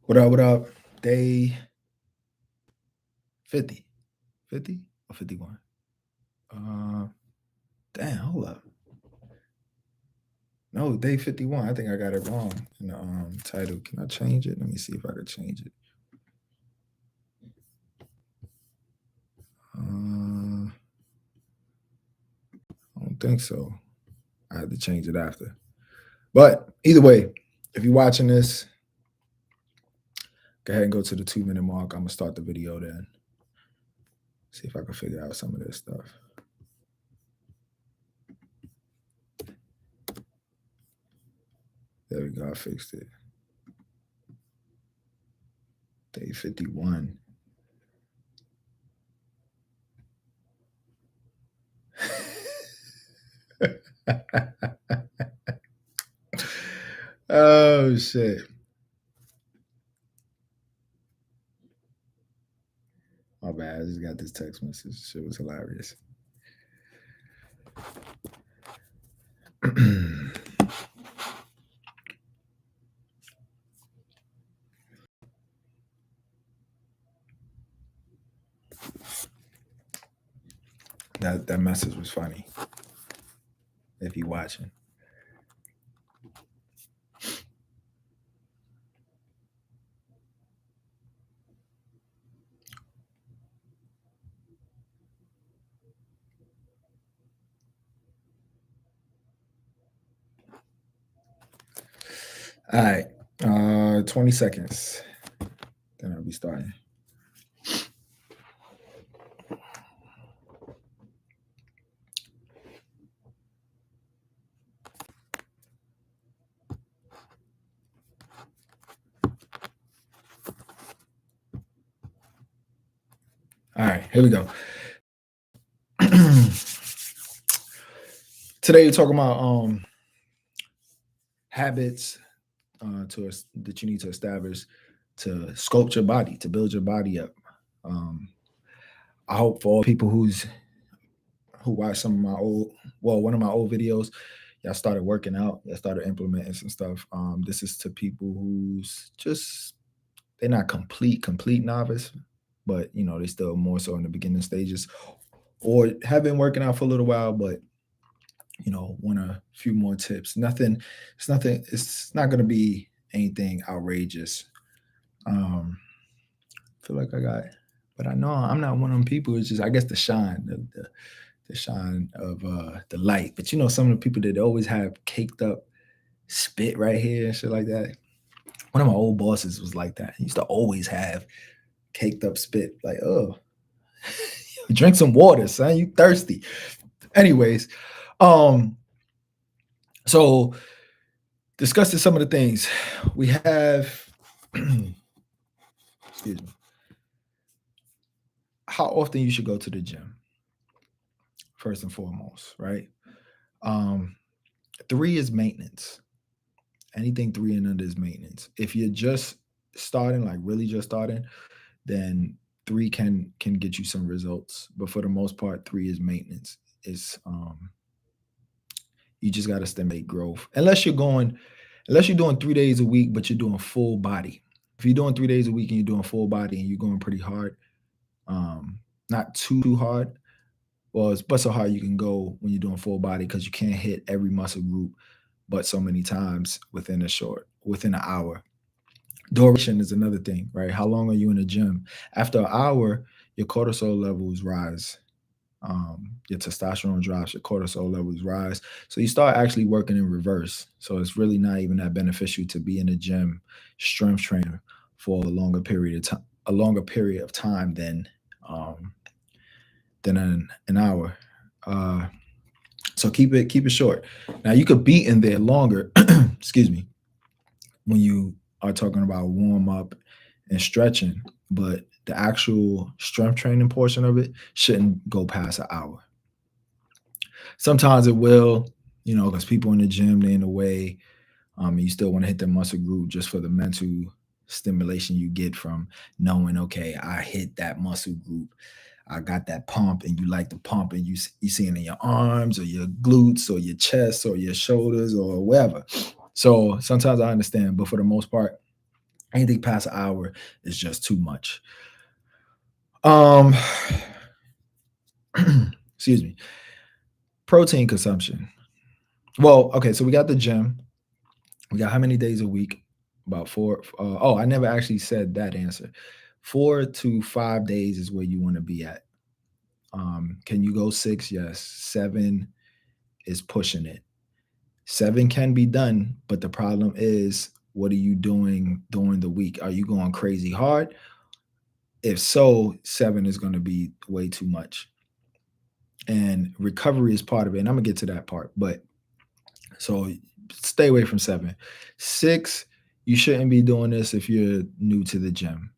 What up? What up? Day 50. 50 or 51? Uh, damn, hold up. No, day 51. I think I got it wrong in the title. Can I change it? Let me see if I can change it. I don't think so. I had to change it after. But either way, if you're watching this, go ahead and go to the 2-minute mark. I'm gonna start the video then. See if I can figure out some of this stuff. There we go. I fixed it. Day 51. Oh shit. My bad. I just got this text message. Shit was hilarious. That message was funny. If you watching. All right. 20 seconds. Then I'll be starting. All right, here we go. Today we're talking about habits that you need to establish to sculpt your body, to build your body up. I hope for all people who watch some of my one of my old videos, y'all started working out, y'all started implementing some stuff. This is to people who's just they're not complete novice, but they still more so in the beginning stages, or have been working out for a little while, but want a few more tips. It's not gonna be anything outrageous. Feel like I got, but I know I'm not one of them people. It's just I guess the shine, the shine of the light. But some of the people that always have caked up spit right here and shit like that. One of my old bosses was like that. He used to always have caked up spit. Like, oh, drink some water, son. You thirsty. Anyways, so discussing some of the things we have. Excuse me. How often you should go to the gym? First and foremost, right? 3 is maintenance. Anything 3 and under is maintenance. If you're just starting, like really just starting, then 3 can get you some results. But for the most part, 3 is maintenance. It's you just got to stimulate growth. Unless you're doing 3 days a week, but you're doing full body. If you're doing 3 days a week and you're doing full body and you're going pretty hard, not too hard. Well, it's but so hard you can go when you're doing full body because you can't hit every muscle group but so many times within an hour. Duration is another thing, right? How long are you in the gym? After an hour, your cortisol levels rise. Your testosterone drops, your cortisol levels rise. So you start actually working in reverse. So it's really not even that beneficial to be in the gym, strength trainer for a longer period of time than an hour. So keep it short. Now you could be in there longer. Excuse me. When you are talking about warm up and stretching, but the actual strength training portion of it shouldn't go past an hour. Sometimes it will, because people in the gym, they're in the way. And you still want to hit the muscle group just for the mental stimulation you get from knowing, okay, I hit that muscle group. I got that pump, and you like the pump, and you see it in your arms or your glutes or your chest or your shoulders or wherever. So sometimes I understand, but for the most part, Anything past an hour is just too much. Um, excuse me. Protein consumption. Well, okay, so we got the gym. We got how many days a week? About four. Oh, I never actually said that answer. 4 to 5 days is where you want to be at. Can you go 6? Yes. 7 is pushing it. 7 can be done, but the problem is, what are you doing during the week? Are you going crazy hard? If so, 7 is going to be way too much. And recovery is part of it. And I'm gonna get to that part. But so stay away from 7. 6, you shouldn't be doing this if you're new to the gym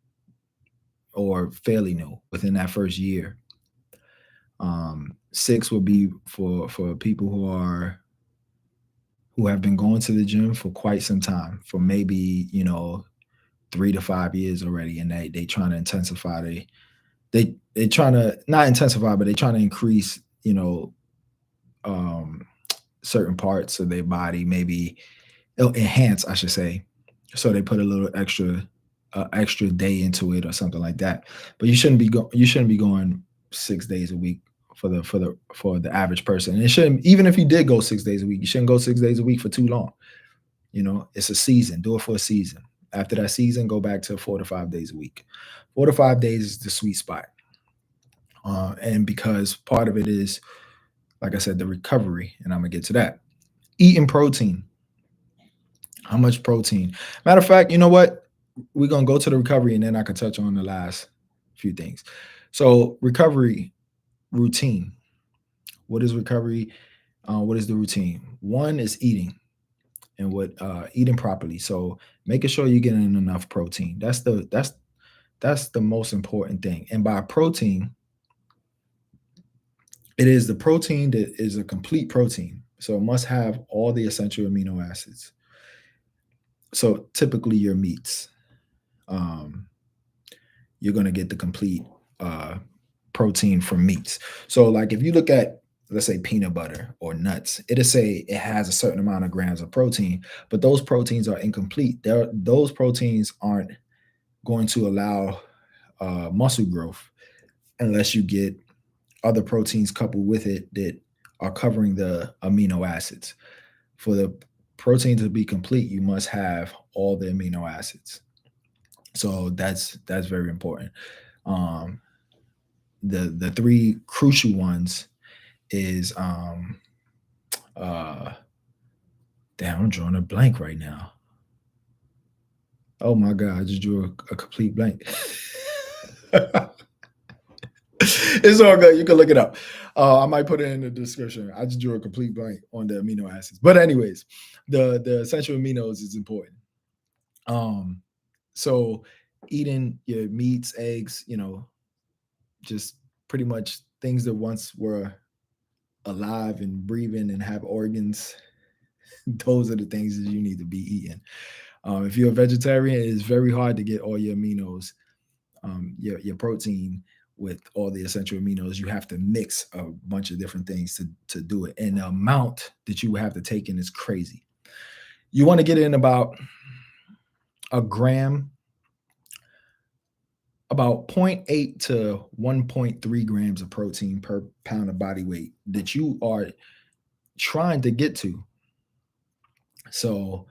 or fairly new within that first year. 6 will be for people who have been going to the gym for quite some time, for maybe 3 to 5 years already, and they trying to intensify. They trying to not intensify, but they trying to increase um, certain parts of their body, maybe enhance, I should say. So they put a little extra day into it or something like that. But you shouldn't be going 6 days a week for the average person. And it shouldn't, even if you did go 6 days a week, you shouldn't go 6 days a week for too long. It's a season. Do it for a season. After that season, go back to 4 to 5 days a week. 4 to 5 days is the sweet spot. And because part of it is, like I said, the recovery, and I'm gonna get to that. Eating protein. How much protein? Matter of fact, you know what? We're gonna go to the recovery, and then I can touch on the last few things. So recovery routine. What is recovery? What is the routine? One is eating and what eating properly. So making sure you're getting enough protein. That's the most important thing. And by protein, it is the protein that is a complete protein. So it must have all the essential amino acids. So typically your meats, um, you're going to get the complete uh, protein from meats. So like if you look at, let's say, peanut butter or nuts, it'll say it has a certain amount of grams of protein, but those proteins are incomplete. Those proteins aren't going to allow muscle growth unless you get other proteins coupled with it that are covering the amino acids. For the protein to be complete, you must have all the amino acids. So that's very important. Um, the three crucial ones is uh damn, I'm drawing a blank right now. Oh my god, I just drew a complete blank. It's all good. You can look it up. I might put it in the description. I just drew a complete blank on the amino acids. But anyways, the essential aminos is important. Um, so eating your meats, eggs, just pretty much things that once were alive and breathing and have organs. Those are the things that you need to be eating. If you're a vegetarian, it is very hard to get all your aminos, your protein with all the essential aminos. You have to mix a bunch of different things to do it. And the amount that you have to take in is crazy. You want to get in about a gram, about zero point 0.8 to 1.3 grams of protein per pound of body weight that you are trying to get to. So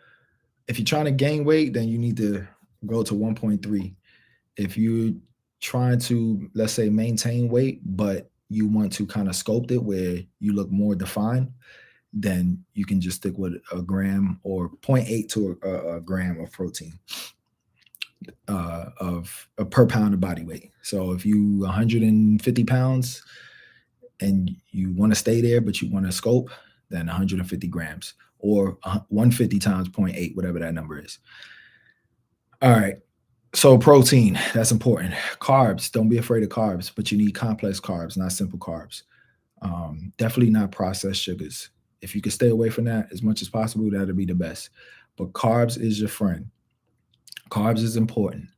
if you're trying to gain weight, then you need to go to 1.3. If you're trying to, let's say, maintain weight, but you want to kind of sculpt it where you look more defined, then you can just stick with a gram or zero point 0.8 to a gram of protein of per pound of body weight. So if you 150 pounds and you want to stay there, but you want to scope, then 150 grams or 150 times 0.8, whatever that number is. All right. So protein, that's important. Carbs, don't be afraid of carbs, but you need complex carbs, not simple carbs. Definitely not processed sugars. If you can stay away from that as much as possible, that'll be the best. But carbs is your friend. Carbs is important.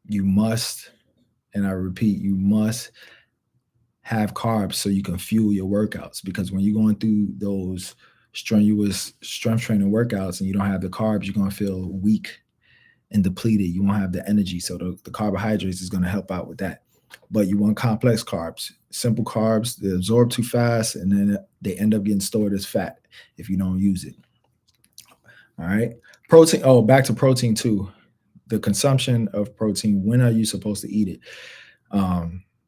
You must, and I repeat, you must have carbs so you can fuel your workouts, because when you're going through those strenuous strength training workouts and you don't have the carbs, you're going to feel weak and depleted. You won't have the energy. So the carbohydrates is going to help out with that. But you want complex carbs. Simple carbs, they absorb too fast and then they end up getting stored as fat if you don't use it. All right. Protein. Oh, back to protein too. The consumption of protein. When are you supposed to eat it?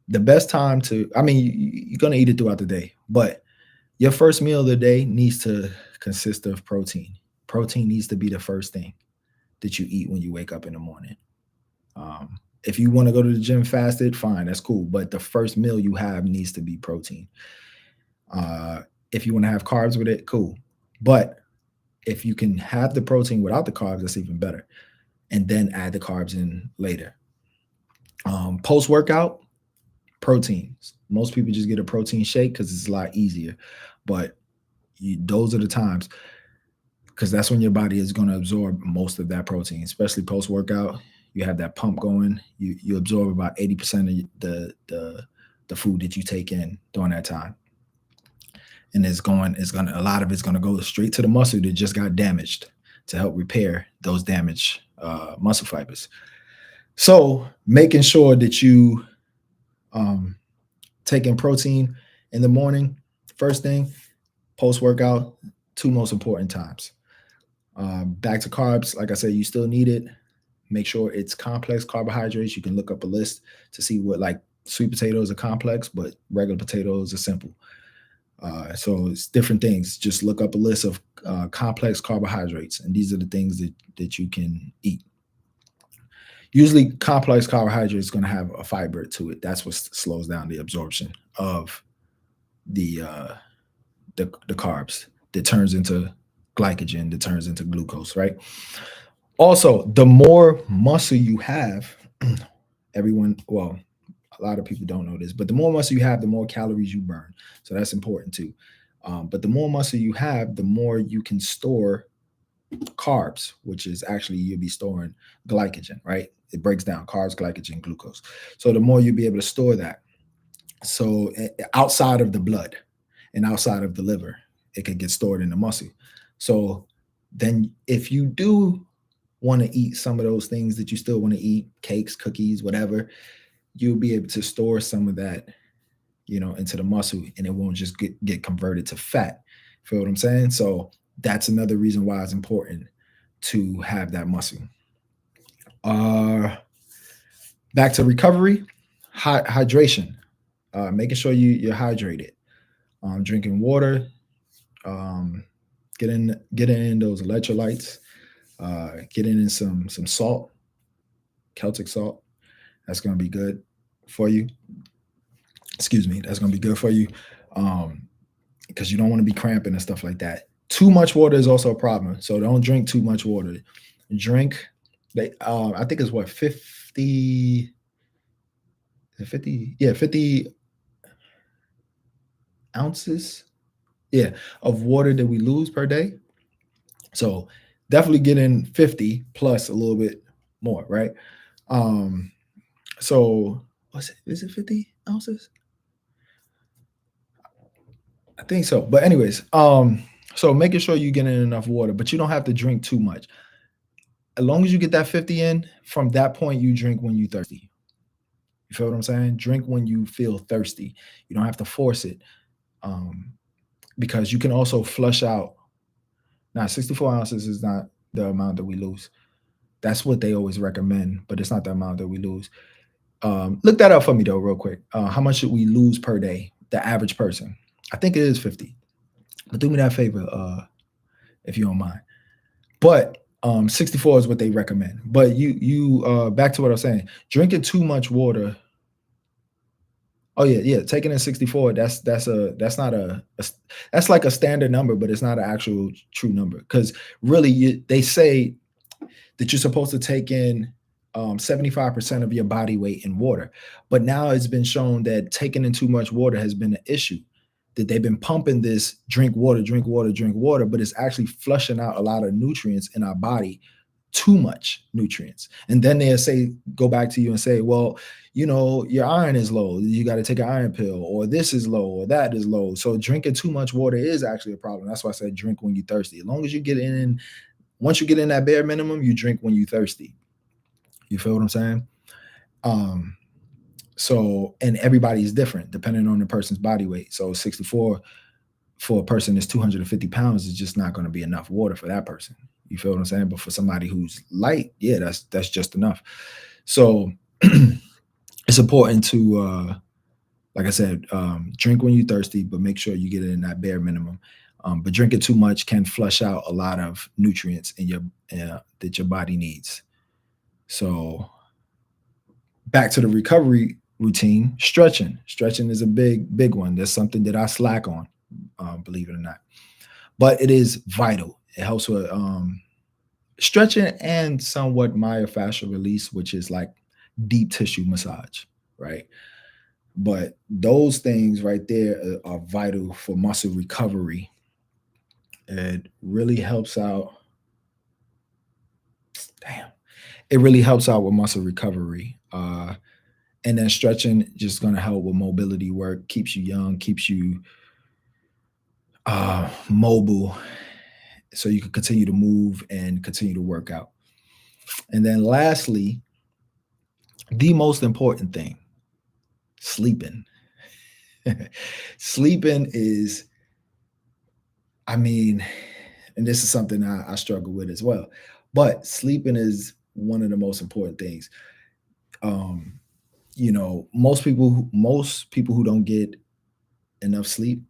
The best time to, I mean, you're going to eat it throughout the day, but your first meal of the day needs to consist of protein. Protein needs to be the first thing that you eat when you wake up in the morning. If you want to go to the gym fasted, fine, that's cool. But the first meal you have needs to be protein. If you want to have carbs with it, cool. But if you can have the protein without the carbs, that's even better. And then add the carbs in later. Post workout, proteins. Most people just get a protein shake because it's a lot easier. But those are the times, because that's when your body is going to absorb most of that protein, especially post workout. You have that pump going. You absorb about 80% of the food that you take in during that time, and a lot of it's going to go straight to the muscle that just got damaged to help repair those damaged muscle fibers. So making sure that you taking protein in the morning, first thing, post workout, two most important times. Back to carbs, like I said, you still need it. Make sure it's complex carbohydrates. You can look up a list to see what, like, sweet potatoes are complex, but regular potatoes are simple. So it's different things. Just look up a list of complex carbohydrates, and these are the things that you can eat. Usually, complex carbohydrates is going to have a fiber to it. That's what slows down the absorption of the carbs. That turns into glycogen. That turns into glucose. Right. Also, the more muscle you have, well, a lot of people don't know this, but the more muscle you have, the more calories you burn. So that's important too. But the more muscle you have, the more you can store carbs, which is actually you'll be storing glycogen, right? It breaks down carbs, glycogen, glucose. So the more you'll be able to store that. So outside of the blood and outside of the liver, it could get stored in the muscle. So then if you do want to eat some of those things that you still want to eat, cakes, cookies, whatever, you'll be able to store some of that, into the muscle, and it won't just get converted to fat. Feel what I'm saying? So that's another reason why it's important to have that muscle. Back to recovery, hydration. Making sure you're hydrated. Drinking water. Getting in those electrolytes. Getting in some salt, Celtic salt. That's going to be good for you. Excuse me. That's going to be good for you, because you don't want to be cramping and stuff like that. Too much water is also a problem. So don't drink too much water. Drink, I think it's what, 50, 50 ounces, of water that we lose per day. So definitely get in 50 plus a little bit more, right? So is it 50 ounces? I think so. But anyways, so making sure you get in enough water, but you don't have to drink too much. As long as you get that 50 in, from that point, you drink when you're thirsty. You feel what I'm saying? Drink when you feel thirsty. You don't have to force it, because you can also flush out. Now, 64 ounces is not the amount that we lose. That's what they always recommend, but it's not the amount that we lose. Look that up for me, though, real quick. How much should we lose per day, the average person? I think it is 50. But do me that favor, if you don't mind. But 64 is what they recommend. But you back to what I was saying. Drinking too much water. Oh yeah. Taking in 64. That's like a standard number, but it's not an actual true number, because really they say that you're supposed to take in 75% of your body weight in water. But now it's been shown that taking in too much water has been an issue. That they've been pumping this drink water, but it's actually flushing out a lot of nutrients in our body, too much nutrients. And then they'll go back to you and say, well, your iron is low. You got to take an iron pill, or this is low, or that is low. So drinking too much water is actually a problem. That's why I said drink when you're thirsty. As long as you once you get in that bare minimum, you drink when you're thirsty. You feel what I'm saying? Um, so and everybody's different depending on the person's body weight. So 64 for a person that's 250 pounds is just not going to be enough water for that person. You feel what I'm saying? But for somebody who's light, yeah, that's just enough. So it's important to like I said, drink when you're thirsty, but make sure you get it in that bare minimum. But drinking too much can flush out a lot of nutrients in your that your body needs. So back to the recovery routine, stretching. Stretching is a big one. That's something that I slack on, believe it or not. But it is vital. It helps with stretching and somewhat myofascial release, which is like deep tissue massage, right? But those things right there are vital for muscle recovery. It really helps out. Damn, it really helps out with muscle recovery. And then stretching just going to help with mobility work, keeps you young, keeps you mobile, so you can continue to move and continue to work out. And then lastly, the most important thing, sleeping. Sleeping is, I mean, and this is something I struggle with as well, but sleeping is one of the most important things. Um, most people who don't get enough sleep,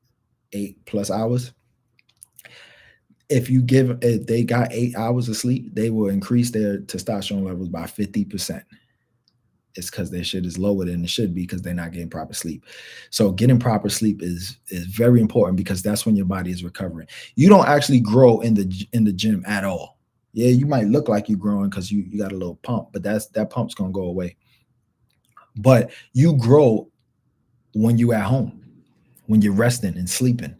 8+ hours, if they got 8 hours of sleep, they will increase their testosterone levels by 50%. It's because their shit is lower than it should be because they're not getting proper sleep. So getting proper sleep is very important because that's when your body is recovering. You don't actually grow in the gym at all. Yeah, you might look like you're growing because you got a little pump, but that pump's gonna go away. But you grow when you at home, when you're resting and sleeping.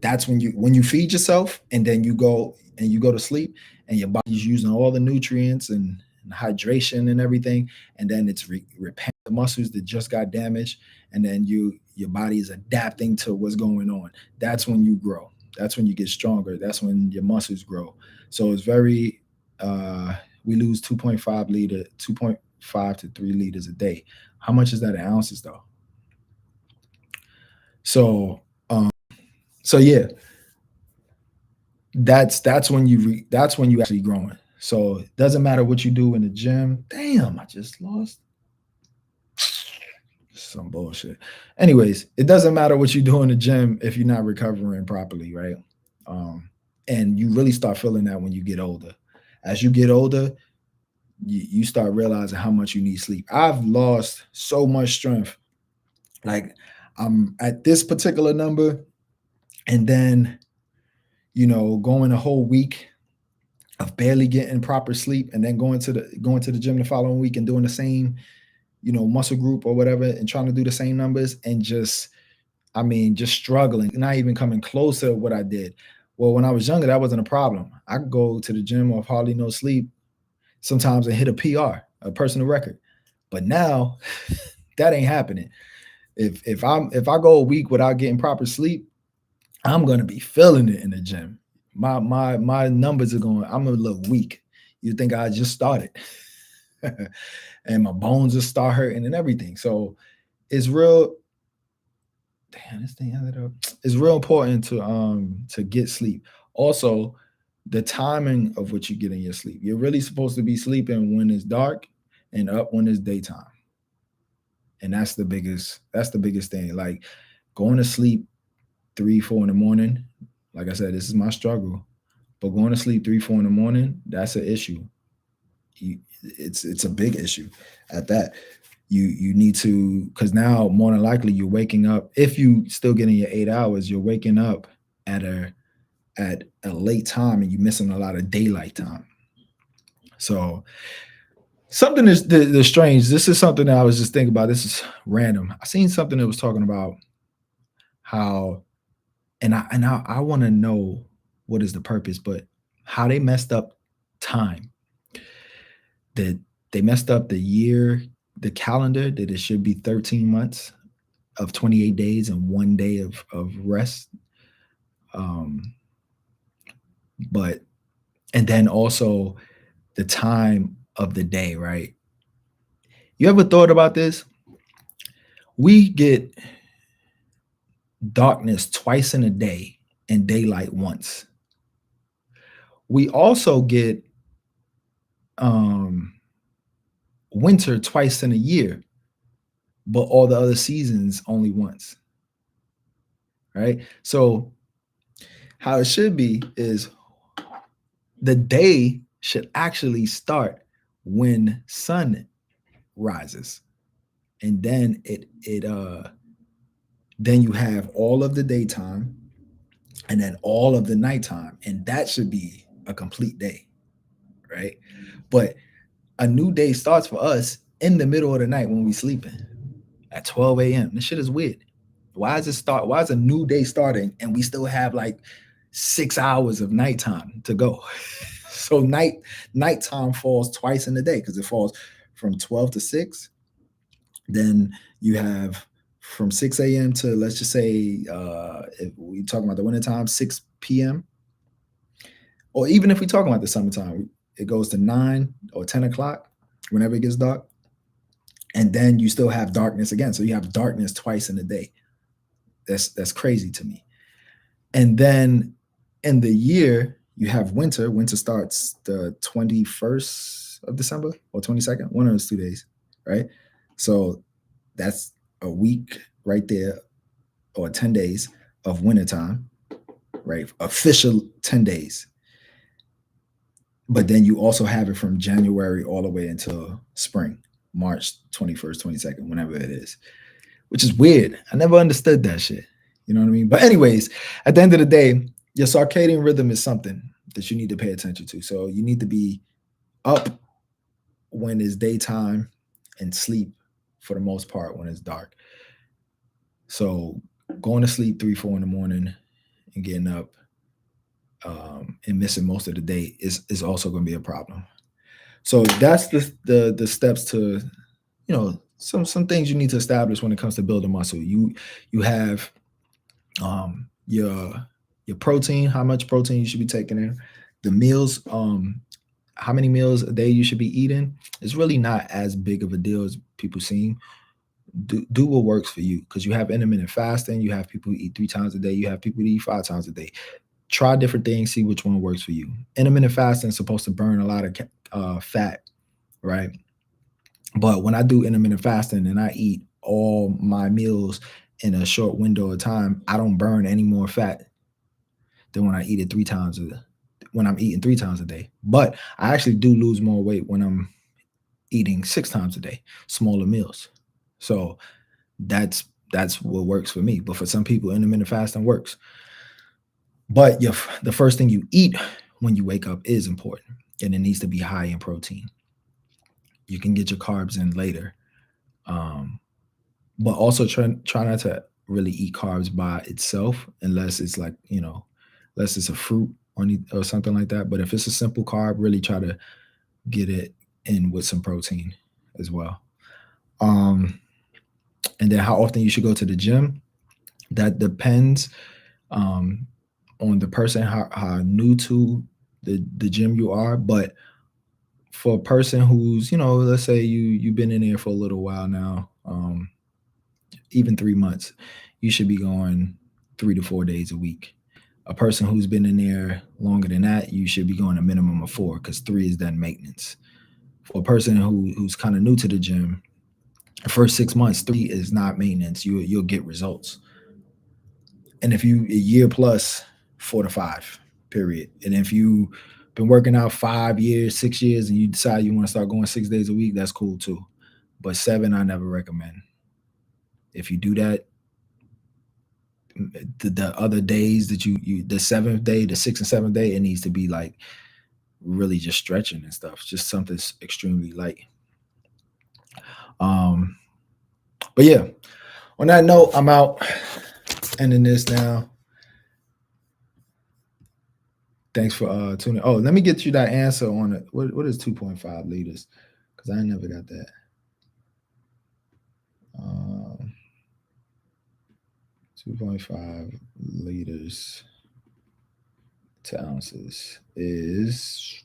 That's when you feed yourself and then you go to sleep and your body's using all the nutrients and hydration and everything, and then it's repairing the muscles that just got damaged, and then your body is adapting to what's going on. That's when you grow. That's when you get stronger. That's when your muscles grow. So it's very we lose 2.5 to 3 liters a day. How much is that in ounces though? So so yeah, that's when you actually growing. So it doesn't matter what you do in the gym. Damn, I just lost some bullshit. Anyways, it doesn't matter what you do in the gym if you're not recovering properly, right? Um, and you really start feeling that when you get older. As you get older, you start realizing how much you need sleep. I've lost so much strength. Like I'm at this particular number, and then going a whole week of barely getting proper sleep, and then going to the gym the following week and doing the same, muscle group or whatever, and trying to do the same numbers, and just, I mean, just struggling, not even coming close to what I did. Well, when I was younger, that wasn't a problem. I could go to the gym off hardly no sleep sometimes and hit a PR, a personal record. But now that ain't happening. If I go a week without getting proper sleep, I'm gonna be feeling it in the gym. My numbers are going. I'm gonna look weak. You think I just started, and my bones just start hurting and everything. So it's real. Damn, this thing ended up. It's real important to get sleep. Also, the timing of what you get in your sleep. You're really supposed to be sleeping when it's dark and up when it's daytime. And that's the biggest thing. Like going to sleep 3, 4 in the morning. Like I said, this is my struggle. But going to sleep 3, 4 in the morning, that's an issue. It's a big issue at that. You need to, because now more than likely you're waking up. If you still getting your 8 hours, you're waking up at a late time and you're missing a lot of daylight time. So something is the strange. This is something that I was just thinking about. This is random. I seen something that was talking about how, and I want to know what is the purpose, but how they messed up time. That they messed up the year, the calendar, that it should be 13 months of 28 days and 1 day of rest. Um, but and then also the time of the day, right? You ever thought about this? We get darkness twice in a day and daylight once. We also get um winter twice in a year, but all the other seasons only once, right? So how it should be is the day should actually start when sun rises, and then you have all of the daytime and then all of the nighttime, and that should be a complete day, right? But a new day starts for us in the middle of the night when we sleeping at 12 a.m. This shit is weird. Why is it start? Why is a new day starting and we still have like 6 hours of nighttime to go? So nighttime falls twice in the day because it falls from 12 to 6. Then you have from 6 a.m. to, let's just say, if we talking about the wintertime, 6 p.m. Or even if we talking about the summertime, it goes to 9 or 10 o'clock whenever it gets dark. And then you still have darkness again. So you have darkness twice in a day. That's crazy to me. And then in the year, you have winter. Winter starts the 21st of December or 22nd, one of those 2 days, right? So that's a week right there, or 10 days of wintertime, right? Official 10 days. But then you also have it from January all the way until spring, March 21st, 22nd, whenever it is, which is weird. I never understood that shit. You know what I mean? But, anyways, at the end of the day, your circadian rhythm is something that you need to pay attention to. So you need to be up when it's daytime and sleep for the most part when it's dark. So going to sleep 3, 4 in the morning and getting up and missing most of the day is also going to be a problem. So that's the steps to, some things you need to establish when it comes to building muscle. You have your protein, how much protein you should be taking in, the meals, how many meals a day you should be eating. It's really not as big of a deal as people seem. Do what works for you, because you have intermittent fasting, you have people who eat 3 times a day, you have people who eat 5 times a day. Try different things, see which one works for you. Intermittent fasting is supposed to burn a lot of fat, right? But when I do intermittent fasting and I eat all my meals in a short window of time, I don't burn any more fat than when I eat it 3 times when I'm eating 3 times a day. But I actually do lose more weight when I'm eating 6 times a day, smaller meals. So that's what works for me. But for some people, intermittent fasting works. But the first thing you eat when you wake up is important, and it needs to be high in protein. You can get your carbs in later, but also try not to really eat carbs by itself, unless it's like, unless it's a fruit or something like that. But if it's a simple carb, really try to get it in with some protein as well. And then how often you should go to the gym, that depends on the person, how new to the gym you are. But for a person who's, let's say you've been in there for a little while now, even 3 months, you should be going 3 to 4 days a week. A person who's been in there longer than that, you should be going a minimum of 4, because 3 is then maintenance. For a person who's kind of new to the gym, the first 6 months, 3 is not maintenance. You'll get results. And if you a year plus, 4 to 5, period. And if you been working out 5 years, 6 years, and you decide you want to start going 6 days a week, that's cool too. But 7, I never recommend. If you do that, the other days that you the 7th day, the 6th and 7th day, it needs to be like really just stretching and stuff, just something extremely light. Um, but yeah, on that note, I'm out, ending this now. Thanks for tuning. Oh, let me get you that answer on it. What is 2.5 liters? Because I never got that. 2.5 liters to ounces is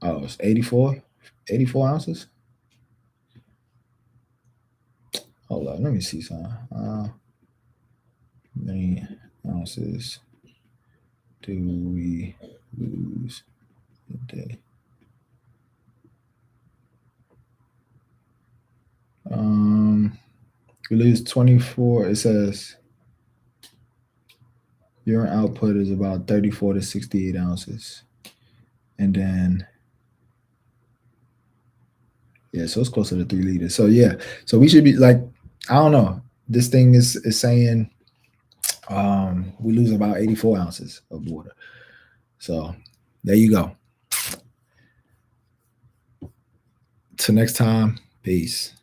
Oh, it's 84 ounces. Hold on, let me see something. Many ounces do we lose a day? We lose 24. It says urine output is about 34 to 68 ounces. And then, yeah, so it's closer to 3 liters. So yeah, so we should be like, I don't know. This thing is saying we lose about 84 ounces of water. So there you go. Till next time, peace.